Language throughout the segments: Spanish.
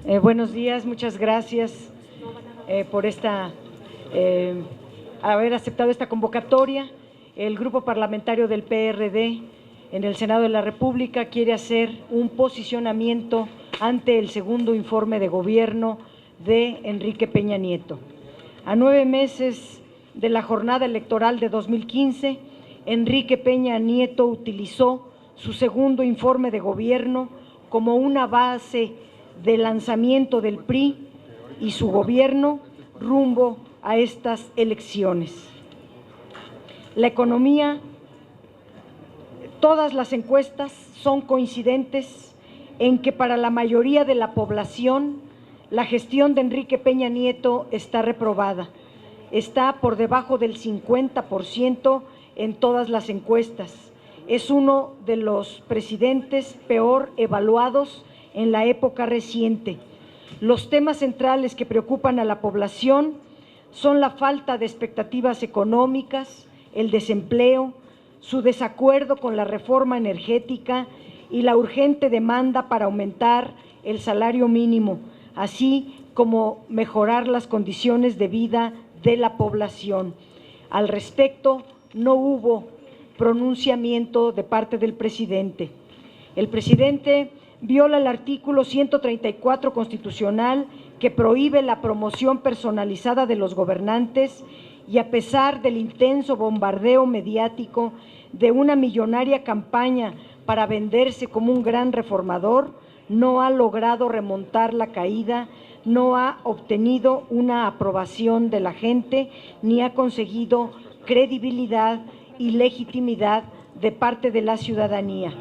Buenos días, muchas gracias por haber aceptado esta convocatoria. El Grupo Parlamentario del PRD en el Senado de la República quiere hacer un posicionamiento ante el segundo informe de gobierno de Enrique Peña Nieto. A 9 meses de la jornada electoral de 2015, Enrique Peña Nieto utilizó su segundo informe de gobierno como una base de lanzamiento del PRI y su gobierno rumbo a estas elecciones. La economía, todas las encuestas son coincidentes en que para la mayoría de la población la gestión de Enrique Peña Nieto está reprobada. Está por debajo del 50% en todas las encuestas. Es uno de los presidentes peor evaluados en la época reciente. Los temas centrales que preocupan a la población son la falta de expectativas económicas, el desempleo, su desacuerdo con la reforma energética y la urgente demanda para aumentar el salario mínimo, así como mejorar las condiciones de vida de la población. Al respecto, no hubo pronunciamiento de parte del presidente. El presidente viola el artículo 134 constitucional que prohíbe la promoción personalizada de los gobernantes y a pesar del intenso bombardeo mediático de una millonaria campaña para venderse como un gran reformador, no ha logrado remontar la caída, no ha obtenido una aprobación de la gente, ni ha conseguido credibilidad y legitimidad de parte de la ciudadanía.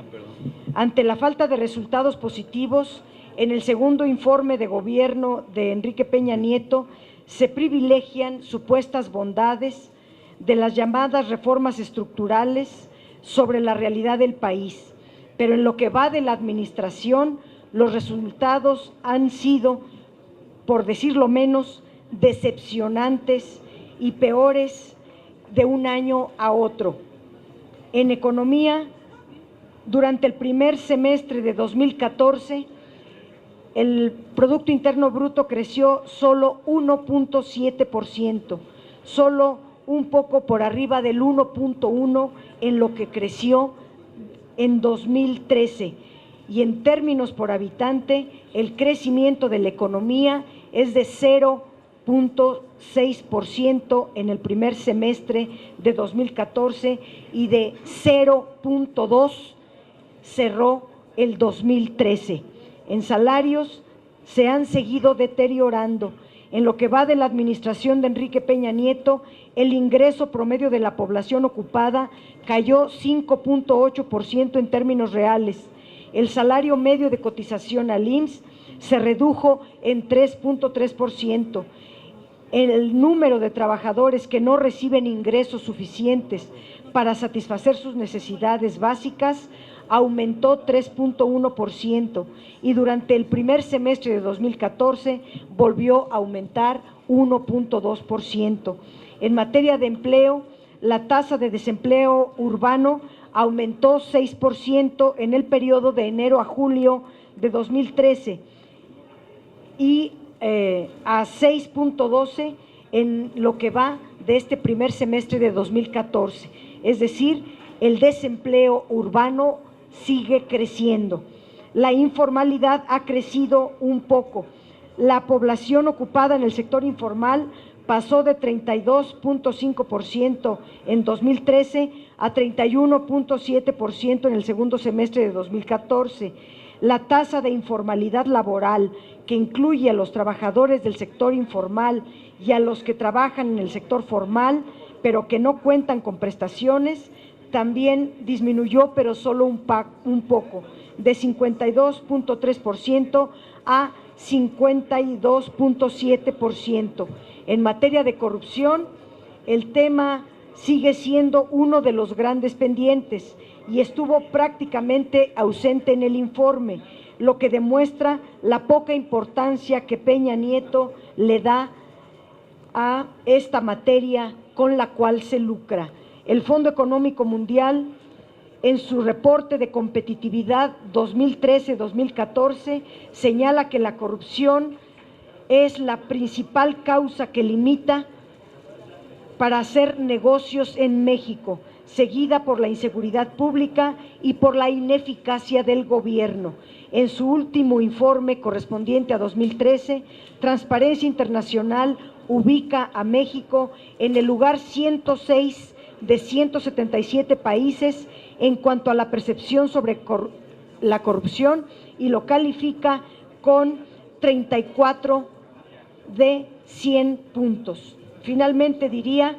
Ante la falta de resultados positivos, en el segundo informe de gobierno de Enrique Peña Nieto se privilegian supuestas bondades de las llamadas reformas estructurales sobre la realidad del país, pero en lo que va de la administración, los resultados han sido, por decirlo menos, decepcionantes y peores de un año a otro. En economía, durante el primer semestre de 2014, el Producto Interno Bruto creció solo 1.7%, solo un poco por arriba del 1.1% en lo que creció en 2013. Y en términos por habitante, el crecimiento de la economía es de 0.6% en el primer semestre de 2014 y de 0.2% cerró el 2013. En salarios se han seguido deteriorando. En lo que va de la administración de Enrique Peña Nieto, el ingreso promedio de la población ocupada cayó 5.8% en términos reales. El salario medio de cotización al IMSS se redujo en 3.3%. El número de trabajadores que no reciben ingresos suficientes para satisfacer sus necesidades básicas aumentó 3.1% y durante el primer semestre de 2014 volvió a aumentar 1.2%. En materia de empleo, la tasa de desempleo urbano aumentó 6% en el periodo de enero a julio de 2013 y a 6.12% en lo que va de este primer semestre de 2014. Es decir, el desempleo urbano sigue creciendo. La informalidad ha crecido un poco. La población ocupada en el sector informal pasó de 32.5% en 2013 a 31.7% en el segundo semestre de 2014. La tasa de informalidad laboral, que incluye a los trabajadores del sector informal y a los que trabajan en el sector formal, pero que no cuentan con prestaciones, también disminuyó, pero solo un poco, de 52.3% a 52.7%. En materia de corrupción, el tema sigue siendo uno de los grandes pendientes y estuvo prácticamente ausente en el informe, lo que demuestra la poca importancia que Peña Nieto le da a esta materia con la cual se lucra. El Fondo Económico Mundial en su reporte de competitividad 2013-2014, señala que la corrupción es la principal causa que limita para hacer negocios en México, seguida por la inseguridad pública y por la ineficacia del gobierno. En su último informe correspondiente a 2013, Transparencia Internacional ubica a México en el lugar 106 de 177 países en cuanto a la percepción sobre la corrupción y lo califica con 34 de 100 puntos. Finalmente diría,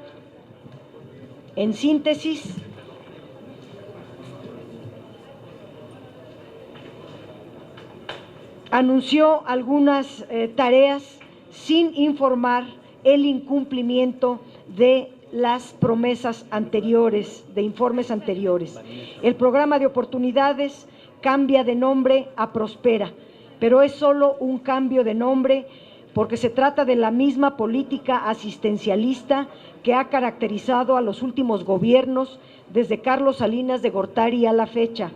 en síntesis, anunció algunas tareas sin informar el incumplimiento de las promesas anteriores, de informes anteriores. El programa de oportunidades cambia de nombre a Prospera, pero es solo un cambio de nombre porque se trata de la misma política asistencialista que ha caracterizado a los últimos gobiernos desde Carlos Salinas de Gortari a la fecha.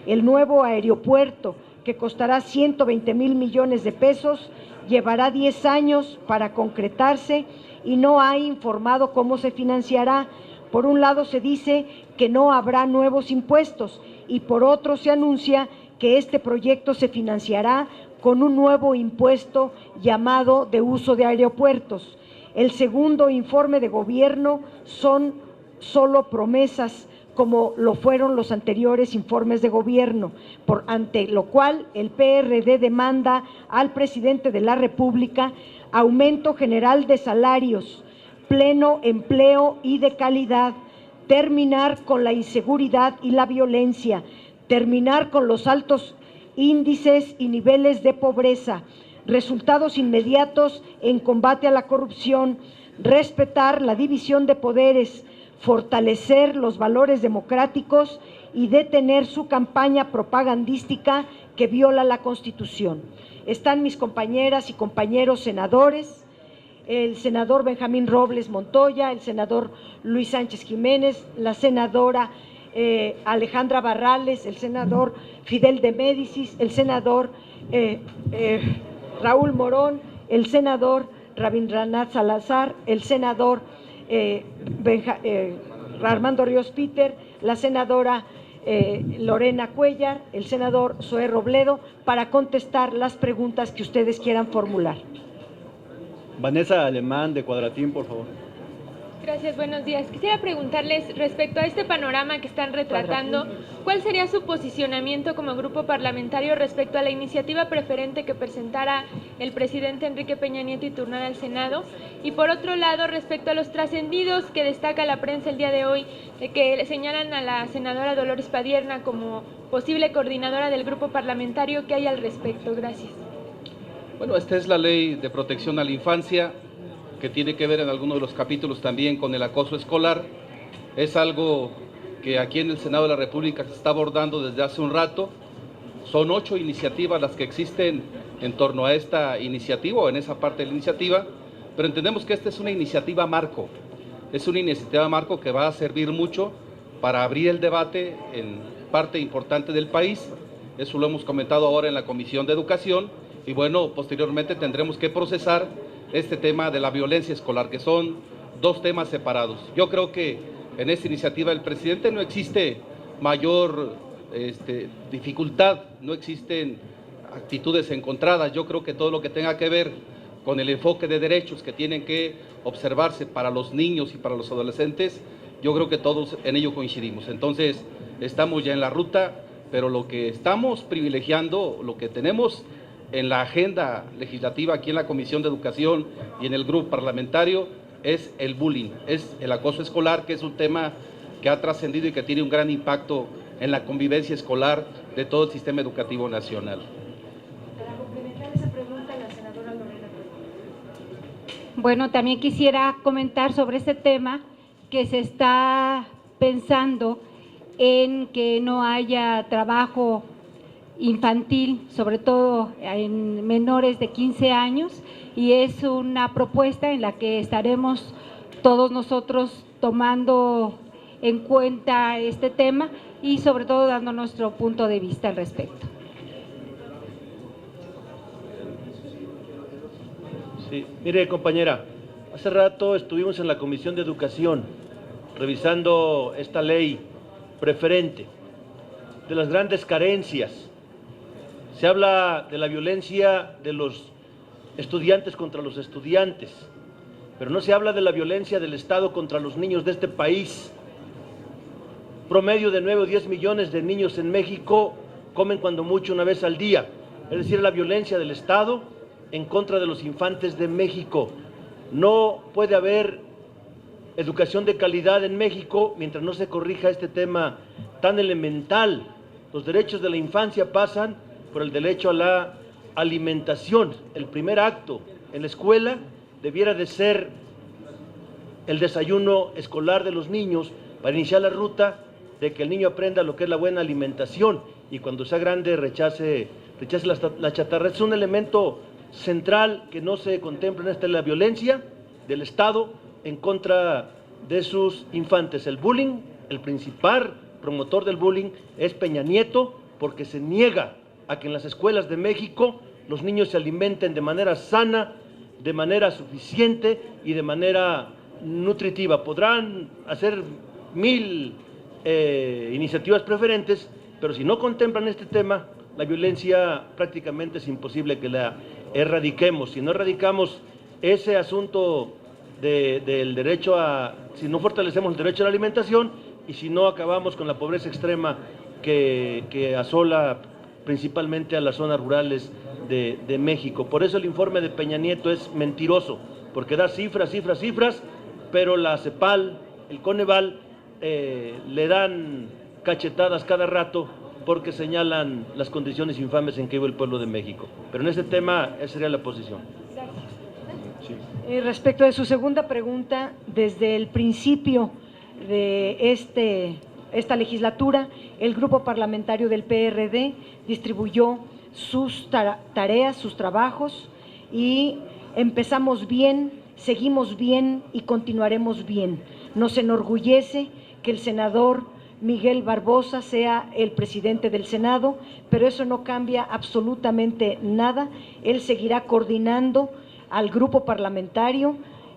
El nuevo aeropuerto, que costará 120,000 millones de pesos, llevará 10 años para concretarse y no ha informado cómo se financiará. Por un lado se dice que no habrá nuevos impuestos y por otro se anuncia que este proyecto se financiará con un nuevo impuesto llamado de uso de aeropuertos. El segundo informe de gobierno son solo promesas, como lo fueron los anteriores informes de gobierno, ante lo cual el PRD demanda al presidente de la República aumento general de salarios, pleno empleo y de calidad, terminar con la inseguridad y la violencia, terminar con los altos índices y niveles de pobreza, resultados inmediatos en combate a la corrupción, respetar la división de poderes, fortalecer los valores democráticos y detener su campaña propagandística que viola la Constitución. Están mis compañeras y compañeros senadores, el senador Benjamín Robles Montoya, el senador Luis Sánchez Jiménez, la senadora Alejandra Barrales, el senador Fidel de Médicis, el senador Raúl Morón, el senador Rabindranath Salazar, el senador Armando Ríos Peter, la senadora Lorena Cuellar, el senador Zoé Robledo, para contestar las preguntas que ustedes quieran formular. Vanessa Alemán, de Cuadratín, por favor. Gracias, buenos días. Quisiera preguntarles respecto a este panorama que están retratando, ¿cuál sería su posicionamiento como grupo parlamentario respecto a la iniciativa preferente que presentara el presidente Enrique Peña Nieto y turnara al Senado? Y por otro lado, respecto a los trascendidos que destaca la prensa el día de hoy, que señalan a la senadora Dolores Padierna como posible coordinadora del grupo parlamentario, ¿qué hay al respecto? Gracias. Bueno, esta es la Ley de Protección a la Infancia, que tiene que ver en algunos de los capítulos también con el acoso escolar. Es algo que aquí en el Senado de la República se está abordando desde hace un rato. Son 8 iniciativas las que existen en torno a esta iniciativa o en esa parte de la iniciativa, pero entendemos que esta es una iniciativa marco. Es una iniciativa marco que va a servir mucho para abrir el debate en parte importante del país. Eso lo hemos comentado ahora en la Comisión de Educación y bueno, posteriormente tendremos que procesar este tema de la violencia escolar, que son 2 temas separados. Yo creo que en esta iniciativa del presidente no existe mayor dificultad, no existen actitudes encontradas. Yo creo que todo lo que tenga que ver con el enfoque de derechos que tienen que observarse para los niños y para los adolescentes, yo creo que todos en ello coincidimos. Entonces, estamos ya en la ruta, pero lo que estamos privilegiando, lo que tenemos en la agenda legislativa aquí en la Comisión de Educación y en el grupo parlamentario es el bullying, es el acoso escolar, que es un tema que ha trascendido y que tiene un gran impacto en la convivencia escolar de todo el sistema educativo nacional. Para complementar esa pregunta, la senadora Lorena. Bueno, también quisiera comentar sobre este tema, que se está pensando en que no haya trabajo infantil, sobre todo en menores de 15 años, y es una propuesta en la que estaremos todos nosotros tomando en cuenta este tema y sobre todo dando nuestro punto de vista al respecto. Sí, mire, compañera, hace rato estuvimos en la Comisión de Educación revisando esta ley preferente, de las grandes carencias. Se habla de la violencia de los estudiantes contra los estudiantes, pero no se habla de la violencia del Estado contra los niños de este país. Promedio de 9 o 10 millones de niños en México comen cuando mucho una vez al día, es decir, la violencia del Estado en contra de los infantes de México. No puede haber educación de calidad en México mientras no se corrija este tema tan elemental. Los derechos de la infancia pasan por el derecho a la alimentación. El primer acto en la escuela debiera de ser el desayuno escolar de los niños para iniciar la ruta de que el niño aprenda lo que es la buena alimentación y cuando sea grande rechace la chatarra. Es un elemento central que no se contempla en esta, la violencia del Estado en contra de sus infantes. El bullying, el principal promotor del bullying es Peña Nieto, porque se niega a que en las escuelas de México los niños se alimenten de manera sana, de manera suficiente y de manera nutritiva. Podrán hacer 1000 iniciativas preferentes, pero si no contemplan este tema, la violencia prácticamente es imposible que la erradiquemos. Si no erradicamos ese asunto del derecho si no fortalecemos el derecho a la alimentación y si no acabamos con la pobreza extrema que asola principalmente a las zonas rurales de México. Por eso el informe de Peña Nieto es mentiroso, porque da cifras, pero la CEPAL, el Coneval, le dan cachetadas cada rato porque señalan las condiciones infames en que vive el pueblo de México. Pero en este tema, esa sería la posición. Respecto de su segunda pregunta, desde el principio de esta legislatura, el grupo parlamentario del PRD distribuyó sus tareas, sus trabajos, y empezamos bien, seguimos bien y continuaremos bien. Nos enorgullece que el senador Miguel Barbosa sea el presidente del Senado, pero eso no cambia absolutamente nada. Él seguirá coordinando al grupo parlamentario.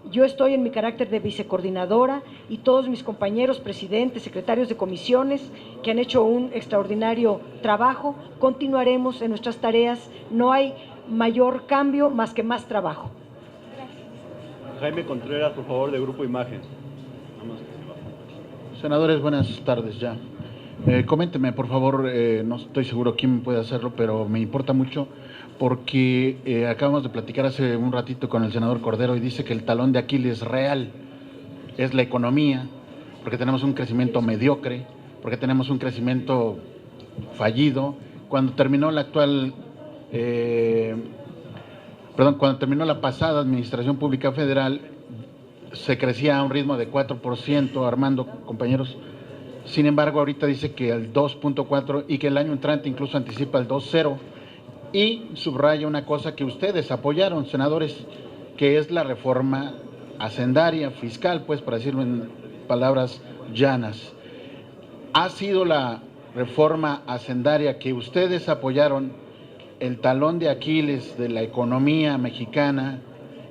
Yo estoy en mi carácter de vicecoordinadora y todos mis compañeros, presidentes, secretarios de comisiones que han hecho un extraordinario trabajo, continuaremos en nuestras tareas. No hay mayor cambio más que más trabajo. Jaime Contreras, por favor, de Grupo Imagen. Senadores, buenas tardes ya. Coménteme, por favor, no estoy seguro quién puede hacerlo, pero me importa mucho porque acabamos de platicar hace un ratito con el senador Cordero y dice que el talón de Aquiles real es la economía, porque tenemos un crecimiento mediocre, porque tenemos un crecimiento fallido. Cuando terminó la cuando terminó la pasada Administración Pública Federal, se crecía a un ritmo de 4%, Armando, compañeros. Sin embargo, ahorita dice que el 2.4 y que el año entrante incluso anticipa el 2.0 y subraya una cosa que ustedes apoyaron, senadores, que es la reforma hacendaria, fiscal, pues, para decirlo en palabras llanas. ¿Ha sido la reforma hacendaria que ustedes apoyaron el talón de Aquiles de la economía mexicana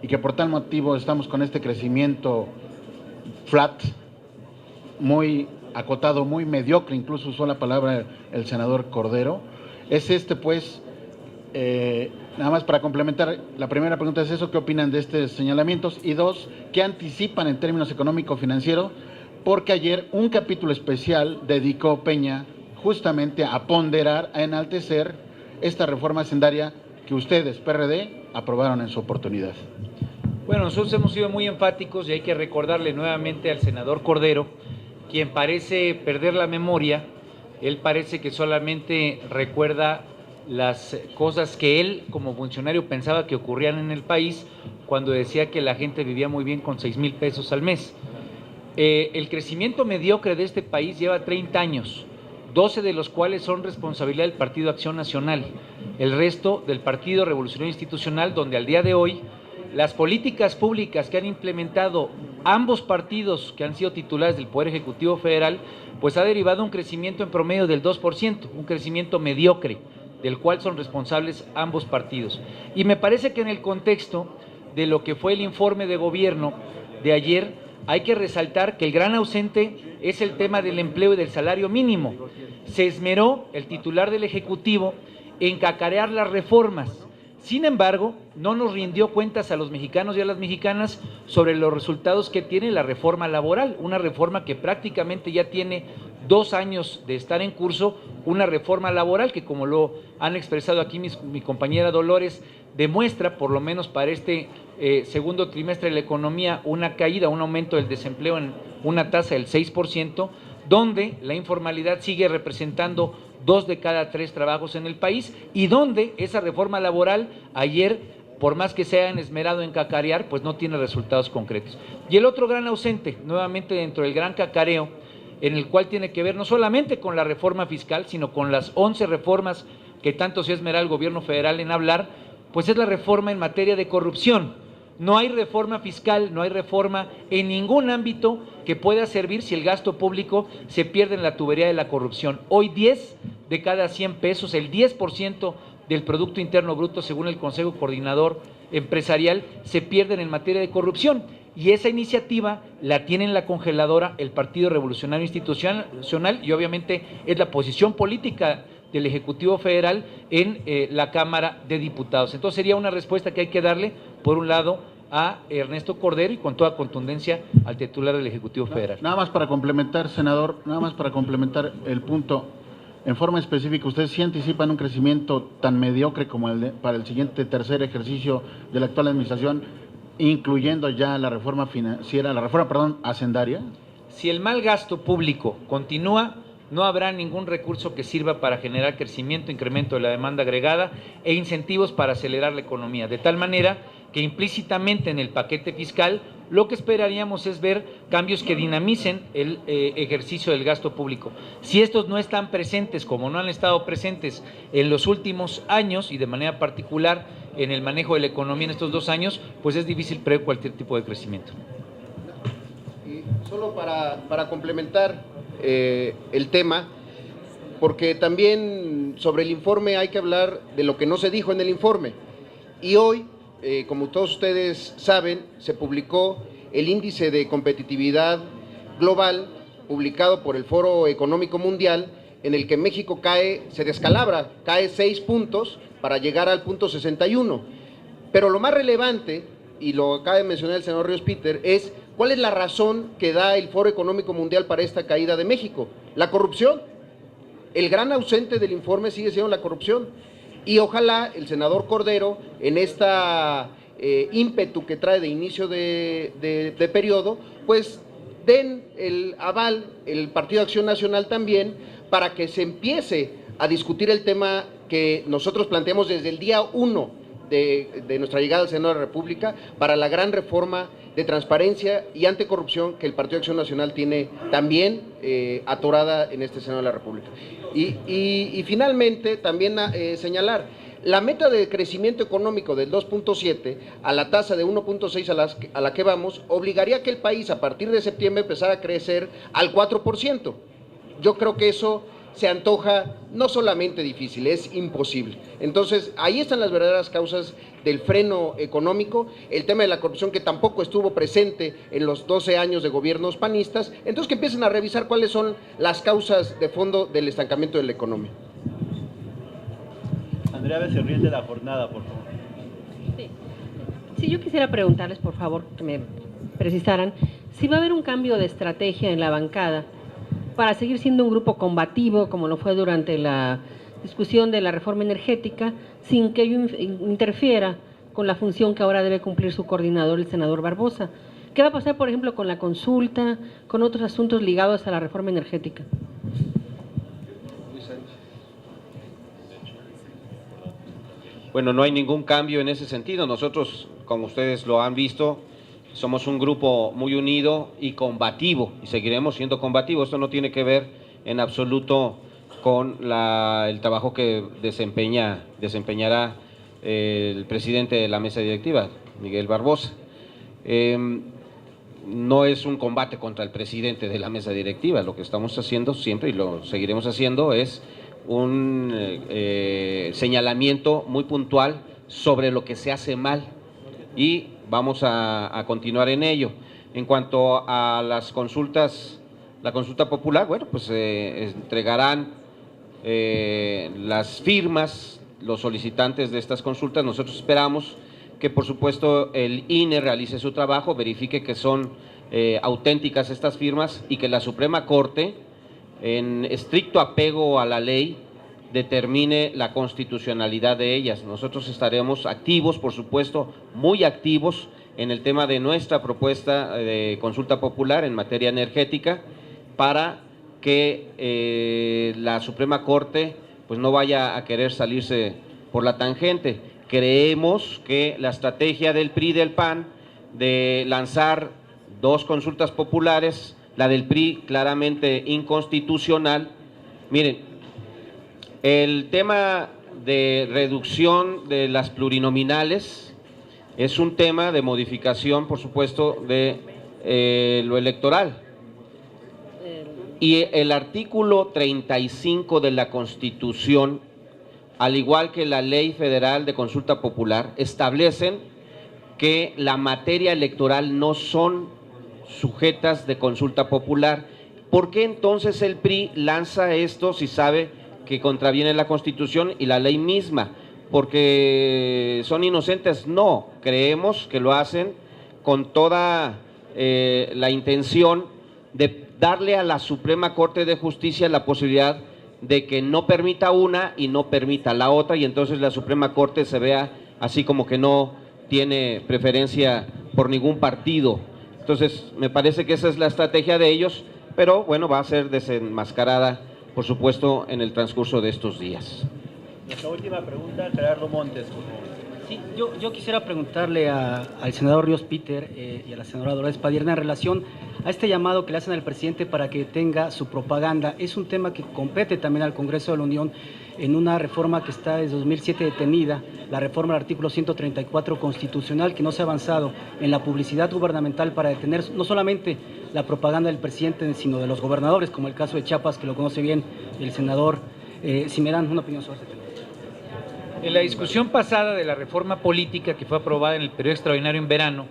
y que por tal motivo estamos con este crecimiento flat, muy acotado, muy mediocre, incluso usó la palabra el senador Cordero? Es pues, nada más para complementar, la primera pregunta es eso, ¿qué opinan de estos señalamientos? Y dos, ¿qué anticipan en términos económico-financieros? Porque ayer un capítulo especial dedicó Peña justamente a ponderar, a enaltecer esta reforma hacendaria que ustedes, PRD, aprobaron en su oportunidad. Bueno, nosotros hemos sido muy enfáticos y hay que recordarle nuevamente al senador Cordero, quien parece perder la memoria. Él parece que solamente recuerda las cosas que él como funcionario pensaba que ocurrían en el país cuando decía que la gente vivía muy bien con 6,000 pesos al mes. El crecimiento mediocre de este país lleva 30 años, 12 de los cuales son responsabilidad del Partido Acción Nacional, el resto del Partido Revolucionario Institucional, donde al día de hoy las políticas públicas que han implementado ambos partidos que han sido titulares del Poder Ejecutivo Federal, pues ha derivado un crecimiento en promedio del 2%, un crecimiento mediocre, del cual son responsables ambos partidos. Y me parece que en el contexto de lo que fue el informe de gobierno de ayer, hay que resaltar que el gran ausente es el tema del empleo y del salario mínimo. Se esmeró el titular del Ejecutivo en cacarear las reformas. Sin embargo, no nos rindió cuentas a los mexicanos y a las mexicanas sobre los resultados que tiene la reforma laboral, una reforma que prácticamente ya tiene 2 años de estar en curso, una reforma laboral que, como lo han expresado aquí mi compañera Dolores, demuestra, por lo menos para este segundo trimestre de la economía, una caída, un aumento del desempleo en una tasa del 6%, donde la informalidad sigue representando 2 de cada 3 trabajos en el país, y donde esa reforma laboral ayer, por más que se hayan esmerado en cacarear, pues no tiene resultados concretos. Y el otro gran ausente, nuevamente dentro del gran cacareo, en el cual tiene que ver no solamente con la reforma fiscal, sino con las 11 reformas que tanto se esmera el gobierno federal en hablar, pues es la reforma en materia de corrupción. No hay reforma fiscal, no hay reforma en ningún ámbito que pueda servir si el gasto público se pierde en la tubería de la corrupción. Hoy 10 de cada 100 pesos, el 10% del Producto Interno Bruto, según el Consejo Coordinador Empresarial, se pierden en materia de corrupción. Y esa iniciativa la tiene en la congeladora el Partido Revolucionario Institucional, y obviamente es la posición política del Ejecutivo Federal en la Cámara de Diputados. Entonces sería una respuesta que hay que darle, por un lado, a Ernesto Cordero y con toda contundencia al titular del Ejecutivo Federal. Nada más para complementar, senador, nada más para complementar el punto, en forma específica, ¿ustedes sí anticipan un crecimiento tan mediocre como para el siguiente tercer ejercicio de la actual administración, incluyendo ya la reforma financiera, hacendaria? Si el mal gasto público continúa, no habrá ningún recurso que sirva para generar crecimiento, incremento de la demanda agregada e incentivos para acelerar la economía, de tal manera que implícitamente en el paquete fiscal lo que esperaríamos es ver cambios que dinamicen el ejercicio del gasto público. Si estos no están presentes, como no han estado presentes en los últimos años y de manera particular en el manejo de la economía en estos 2 años, pues es difícil prever cualquier tipo de crecimiento. Y solo para complementar el tema, porque también sobre el informe hay que hablar de lo que no se dijo en el informe. Y hoy, como todos ustedes saben, se publicó el índice de competitividad global publicado por el Foro Económico Mundial, en el que México se descalabra, cae 6 puntos para llegar al punto 61. Pero lo más relevante, y lo acaba de mencionar el senador Ríos Peter, es cuál es la razón que da el Foro Económico Mundial para esta caída de México. La corrupción. El gran ausente del informe sigue siendo la corrupción. Y ojalá el senador Cordero, en esta ímpetu que trae de inicio de periodo, pues den el aval, el Partido Acción Nacional también, para que se empiece a discutir el tema que nosotros planteamos desde el día 1 de nuestra llegada al Senado de la República, para la gran reforma de transparencia y anticorrupción que el Partido Acción Nacional tiene también atorada en este Senado de la República. Y finalmente también señalar, la meta de crecimiento económico del 2.7 a la tasa de 1.6 a la que vamos, obligaría a que el país a partir de septiembre empezara a crecer al 4%. Yo creo que eso se antoja no solamente difícil, es imposible. Entonces, ahí están las verdaderas causas del freno económico, el tema de la corrupción que tampoco estuvo presente en los 12 años de gobiernos panistas. Entonces, que empiecen a revisar cuáles son las causas de fondo del estancamiento de la economía. Andrea Becerril de La Jornada, por favor. Sí, yo quisiera preguntarles, por favor, que me precisaran si va a haber un cambio de estrategia en la bancada para seguir siendo un grupo combativo, como lo fue durante la discusión de la reforma energética, sin que ello interfiera con la función que ahora debe cumplir su coordinador, el senador Barbosa. ¿Qué va a pasar, por ejemplo, con la consulta, con otros asuntos ligados a la reforma energética? Bueno, no hay ningún cambio en ese sentido. Nosotros, como ustedes lo han visto, somos un grupo muy unido y combativo, y seguiremos siendo combativos. Esto no tiene que ver en absoluto con el trabajo que desempeñará el presidente de la mesa directiva, Miguel Barbosa. no es un combate contra el presidente de la mesa directiva. Lo que estamos haciendo siempre, y lo seguiremos haciendo, es un señalamiento muy puntual sobre lo que se hace mal, y vamos a continuar en ello. En cuanto a las consultas, la consulta popular, bueno, pues entregarán las firmas los solicitantes de estas consultas. Nosotros esperamos que, por supuesto, el INE realice su trabajo, verifique que son auténticas estas firmas y que la Suprema Corte, en estricto apego a la ley, determine la constitucionalidad de ellas. Nosotros estaremos activos, por supuesto, muy activos en el tema de nuestra propuesta de consulta popular en materia energética, para que la Suprema Corte pues no vaya a querer salirse por la tangente. Creemos que la estrategia del PRI y del PAN de lanzar dos consultas populares, la del PRI claramente inconstitucional. Miren, el tema de reducción de las plurinominales es un tema de modificación, por supuesto, de lo electoral. Y el artículo 35 de la Constitución, al igual que la Ley Federal de Consulta Popular, establecen que la materia electoral no son sujetas de consulta popular. ¿Por qué entonces el PRI lanza esto si sabe que contraviene la Constitución y la ley misma? ¿Porque son inocentes? No, creemos que lo hacen con toda la intención de darle a la Suprema Corte de Justicia la posibilidad de que no permita una y no permita la otra, y entonces la Suprema Corte se vea así como que no tiene preferencia por ningún partido. Entonces, me parece que esa es la estrategia de ellos, pero bueno, va a ser desenmascarada, por supuesto, en el transcurso de estos días. Nuestra última pregunta, Gerardo Montes, por favor. Sí, yo quisiera preguntarle al senador Ríos Peter y a la senadora Dolores Padierna en relación a este llamado que le hacen al presidente para que tenga su propaganda. Es un tema que compete también al Congreso de la Unión en una reforma que está desde 2007 detenida, la reforma del artículo 134 constitucional, que no se ha avanzado en la publicidad gubernamental para detener no solamente la propaganda del presidente, sino de los gobernadores, como el caso de Chiapas, que lo conoce bien el senador. Si me dan una opinión sobre este tema. En la discusión pasada de la reforma política que fue aprobada en el periodo extraordinario en verano,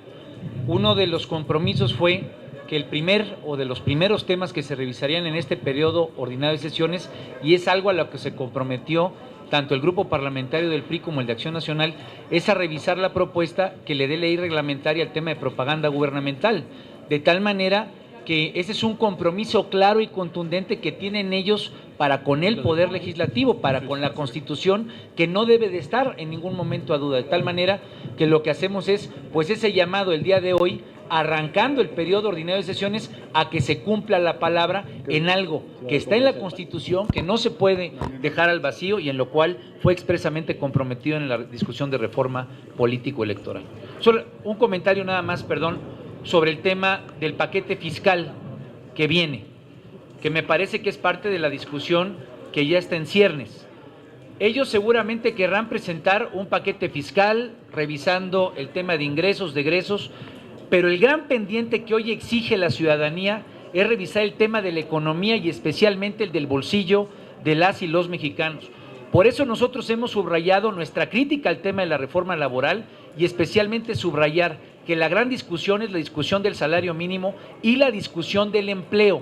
uno de los compromisos fue que el primer o de los primeros temas que se revisarían en este periodo ordinario de sesiones, y es algo a lo que se comprometió tanto el grupo parlamentario del PRI como el de Acción Nacional, es a revisar la propuesta que le dé ley reglamentaria al tema de propaganda gubernamental, de tal manera que ese es un compromiso claro y contundente que tienen ellos para con el Poder Legislativo, para con la Constitución, que no debe de estar en ningún momento a duda, de tal manera que lo que hacemos es, pues ese llamado el día de hoy, arrancando el periodo ordinario de sesiones, a que se cumpla la palabra en algo que está en la Constitución, que no se puede dejar al vacío y en lo cual fue expresamente comprometido en la discusión de reforma político-electoral. Solo un comentario nada más, perdón, sobre el tema del paquete fiscal que viene, que me parece que es parte de la discusión que ya está en ciernes. Ellos seguramente querrán presentar un paquete fiscal revisando el tema de ingresos, de egresos, pero el gran pendiente que hoy exige la ciudadanía es revisar el tema de la economía y especialmente el del bolsillo de las y los mexicanos. Por eso nosotros hemos subrayado nuestra crítica al tema de la reforma laboral y especialmente subrayar que la gran discusión es la discusión del salario mínimo y la discusión del empleo.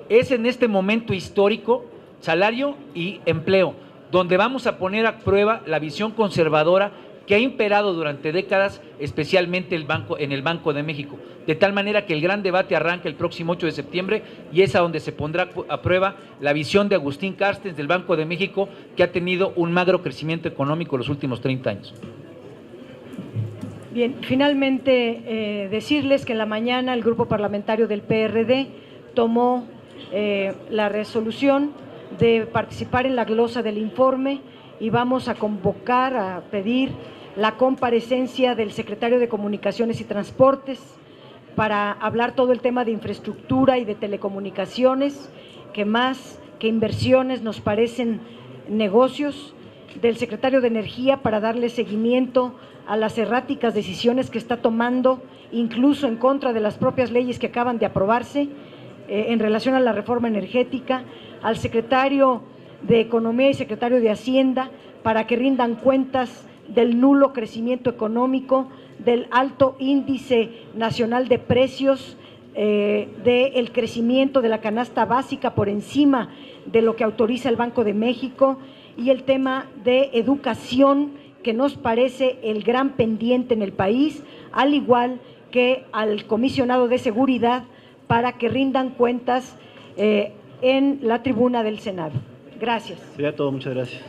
Es en este momento histórico, salario y empleo, donde vamos a poner a prueba la visión conservadora que ha imperado durante décadas, especialmente en el Banco de México, de tal manera que el gran debate arranca el próximo 8 de septiembre y es a donde se pondrá a prueba la visión de Agustín Carstens del Banco de México, que ha tenido un magro crecimiento económico en los últimos 30 años. Bien, finalmente decirles que en la mañana el grupo parlamentario del PRD tomó la resolución de participar en la glosa del informe y vamos a convocar, a pedir la comparecencia del secretario de Comunicaciones y Transportes para hablar todo el tema de infraestructura y de telecomunicaciones, que más que inversiones nos parecen negocios, del secretario de Energía para darle seguimiento a las erráticas decisiones que está tomando, incluso en contra de las propias leyes que acaban de aprobarse en relación a la reforma energética, al secretario de Economía y secretario de Hacienda para que rindan cuentas del nulo crecimiento económico, del alto índice nacional de precios, del crecimiento de la canasta básica por encima de lo que autoriza el Banco de México, y el tema de educación, que nos parece el gran pendiente en el país, al igual que al comisionado de seguridad, para que rindan cuentas en la tribuna del Senado. Gracias. Sería todo, muchas gracias.